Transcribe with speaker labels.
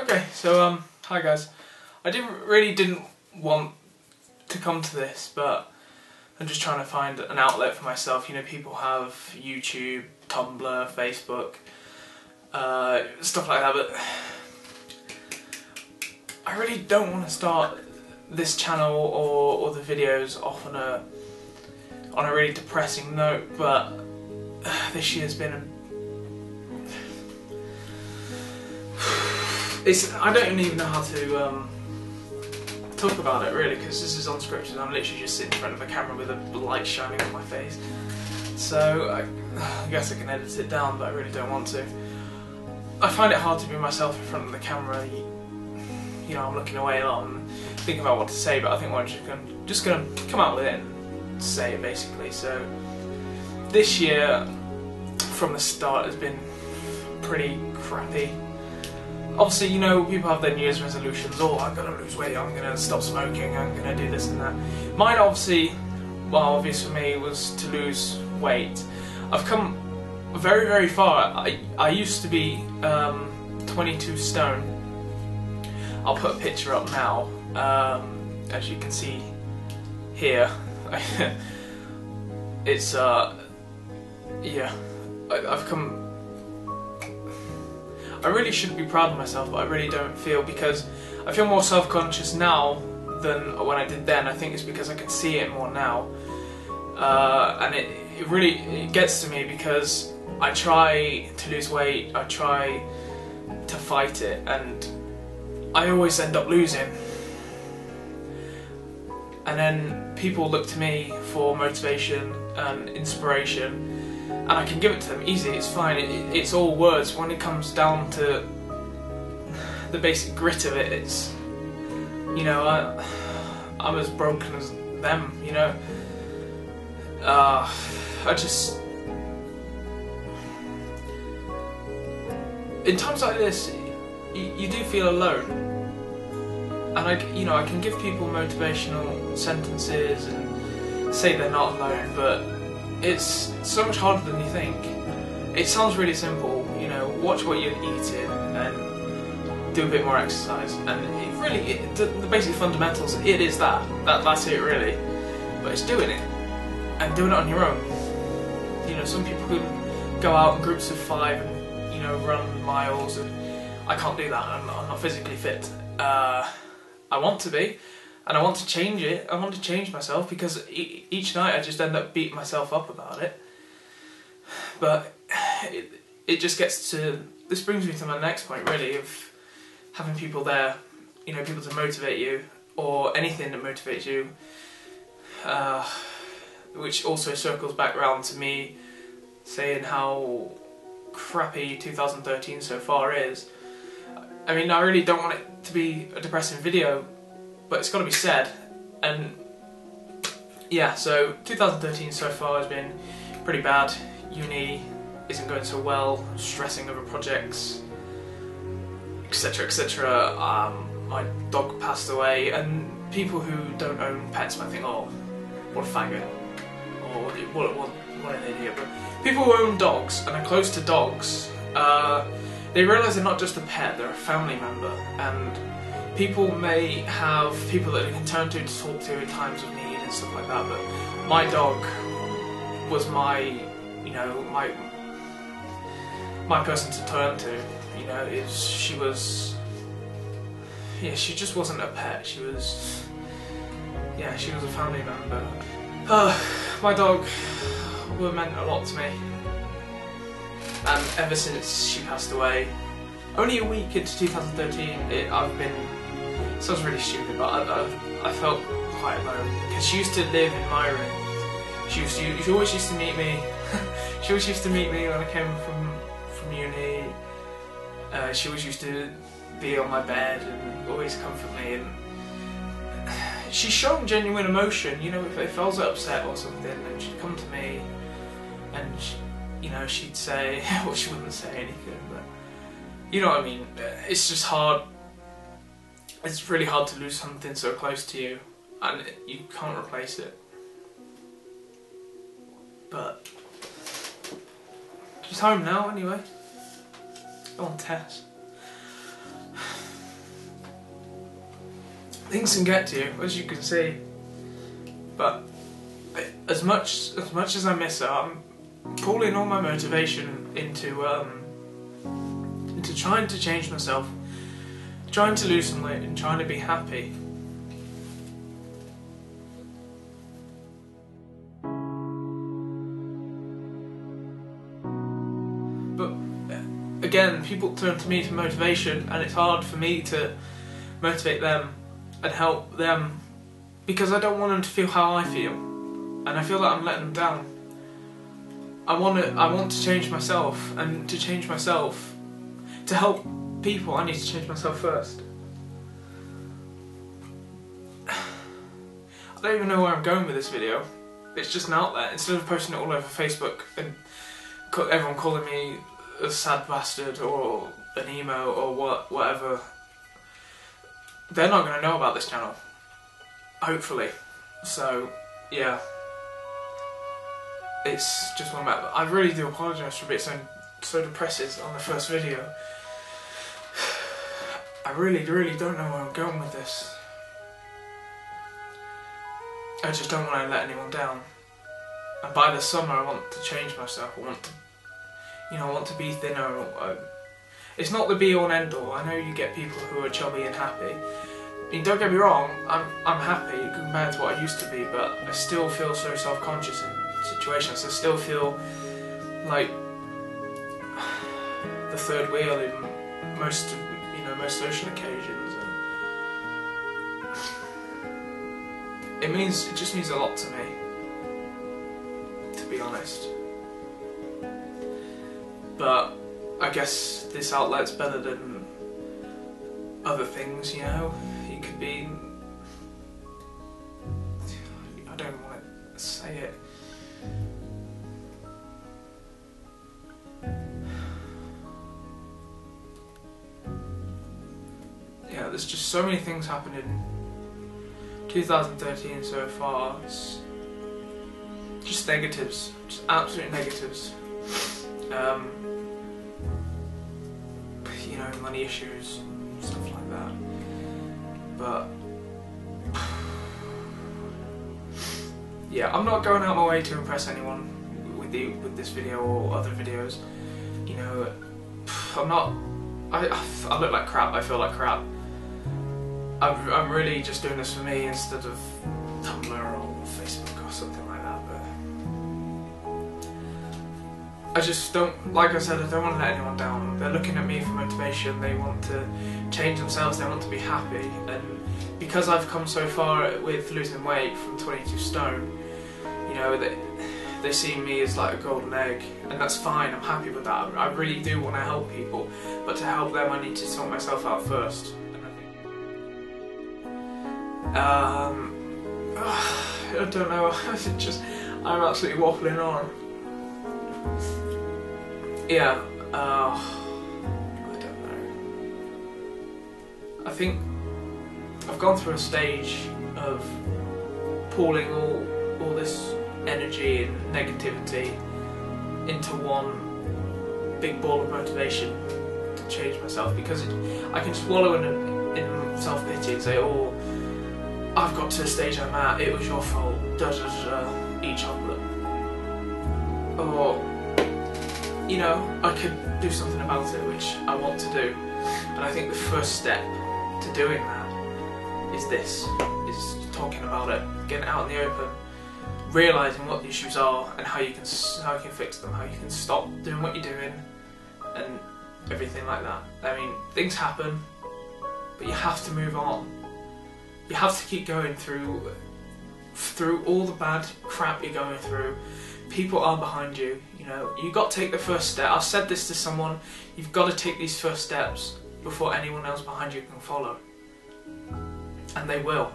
Speaker 1: Okay, so hi guys. I really didn't want to come to this, but I'm just trying to find an outlet for myself. You know, people have YouTube, Tumblr, Facebook, stuff like that, but I really don't want to start this channel or the videos off on a really depressing note, but this year's been I don't even know how to talk about it really, because this is unscripted. I'm literally just sitting in front of a camera with a light shining on my face. So I guess I can edit it down, but I really don't want to. I find it hard to be myself in front of the camera. You know, I'm looking away a lot and thinking about what to say, but I think I'm just gonna come out with it and say it basically. So this year, from the start, has been pretty crappy. Obviously, you know, people have their New Year's resolutions. Oh, I'm gonna lose weight, I'm gonna stop smoking, I'm gonna do this and that. Mine, obviously, well, obvious for me, was to lose weight. I've come very, very far. I used to be 22 stone. I'll put a picture up now, as you can see here. It's, yeah, I've come... I really shouldn't be proud of myself, but I really don't feel, because I feel more self-conscious now than when I did then. I think it's because I can see it more now, and it really gets to me, because I try to lose weight, I try to fight it, and I always end up losing. And then people look to me for motivation and inspiration, and I can give it to them easy, it's fine, it's all words. When it comes down to the basic grit of it, it's, you know, I'm as broken as them, you know. I just... In times like this, you do feel alone. And I can give people motivational sentences and say they're not alone, but it's so much harder than you think. It sounds really simple, you know, watch what you're eating and do a bit more exercise, and it really, the basic fundamentals, it is that's it really. But it's doing it, and doing it on your own. You know, some people could go out in groups of 5 and, you know, run miles, and I can't do that. I'm not physically fit. I want to be, and I want to change it. I want to change myself, because each night I just end up beating myself up about it. But it just gets to... This brings me to my next point really, of having people there, you know, people to motivate you, or anything that motivates you, which also circles back around to me saying how crappy 2013 so far is. I mean, I really don't want it to be a depressing video, but it's got to be said. And yeah, so 2013 so far has been pretty bad. Uni isn't going so well, stressing over projects, etc, etc. My dog passed away, and people who don't own pets might think, oh, what a faggot, or what an idiot. But people who own dogs and are close to dogs, they realise they're not just a pet, they're a family member, and people may have people that they can turn to talk to in times of need and stuff like that, but my dog was my, you know, my person to turn to, you know. She was, yeah, she just wasn't a pet, she was, yeah, she was a family member. My dog meant a lot to me. And ever since she passed away, only a week into 2013, I've been, it sounds really stupid, but I felt quite alone, because she used to live in my room. She always used to meet me. She always used to meet me when I came from uni. She always used to be on my bed and always comfort me. And she's shown genuine emotion, you know, if I was upset or something, and she'd come to me, and you know, she'd say, well, she wouldn't say anything, but you know what I mean. It's just hard. It's really hard to lose something so close to you, and you can't replace it. But she's home now anyway. Go on, Tess. things can get to you, as you can see. But as much as I miss her, I'm pulling all my motivation into trying to change myself, trying to lose some weight, and trying to be happy. But again, people turn to me for motivation, and it's hard for me to motivate them and help them because I don't want them to feel how I feel, and I feel that I'm letting them down. I want to change myself, and to change myself, to help people, I need to change myself first. I don't even know where I'm going with this video. It's just out there. Instead of posting it all over Facebook and everyone calling me a sad bastard or an emo or whatever, they're not going to know about this channel. Hopefully. So, yeah. It's just one matter. I really do apologise for being so depressive on the first video. I really don't know where I'm going with this. I just don't want to let anyone down. And by the summer I want to change myself. I want to, I want to be thinner. It's not the be all and end all. I know you get people who are chubby and happy. I mean, don't get me wrong, I'm happy compared to what I used to be, but I still feel so self-conscious in situations. I still feel like the third wheel in most social occasions, and it just means a lot to me, to be honest. But I guess this outlet's better than other things, you know. You could be, I don't want to say it. Yeah, there's just so many things happened in 2013 so far. It's just negatives, just absolute negatives. Money issues, stuff like that. But yeah, I'm not going out my way to impress anyone with this video or other videos. You know, I'm not. I look like crap. I feel like crap. I'm really just doing this for me instead of Tumblr or Facebook or something like that. But I just don't, like I said, I don't want to let anyone down. They're looking at me for motivation. They want to change themselves. They want to be happy. And because I've come so far with losing weight from 22 stone, you know, they see me as like a golden egg, and that's fine. I'm happy with that. I really do want to help people, but to help them, I need to sort myself out first. I don't know. I'm absolutely waffling on. Yeah. I don't know. I think I've gone through a stage of pulling all this energy and negativity into one big ball of motivation to change myself, because I can just wallow in self-pity and say, oh, I've got to the stage I'm at, it was your fault, da da da, eat chocolate. Or, you know, I could do something about it, which I want to do. And I think the first step to doing that is talking about it, getting it out in the open, realising what the issues are and how you can fix them, how you can stop doing what you're doing, and everything like that. I mean, things happen, but you have to move on. You have to keep going through all the bad crap you're going through. People are behind you, you know. You've got to take the first step. I've said this to someone, you've got to take these first steps before anyone else behind you can follow. And they will.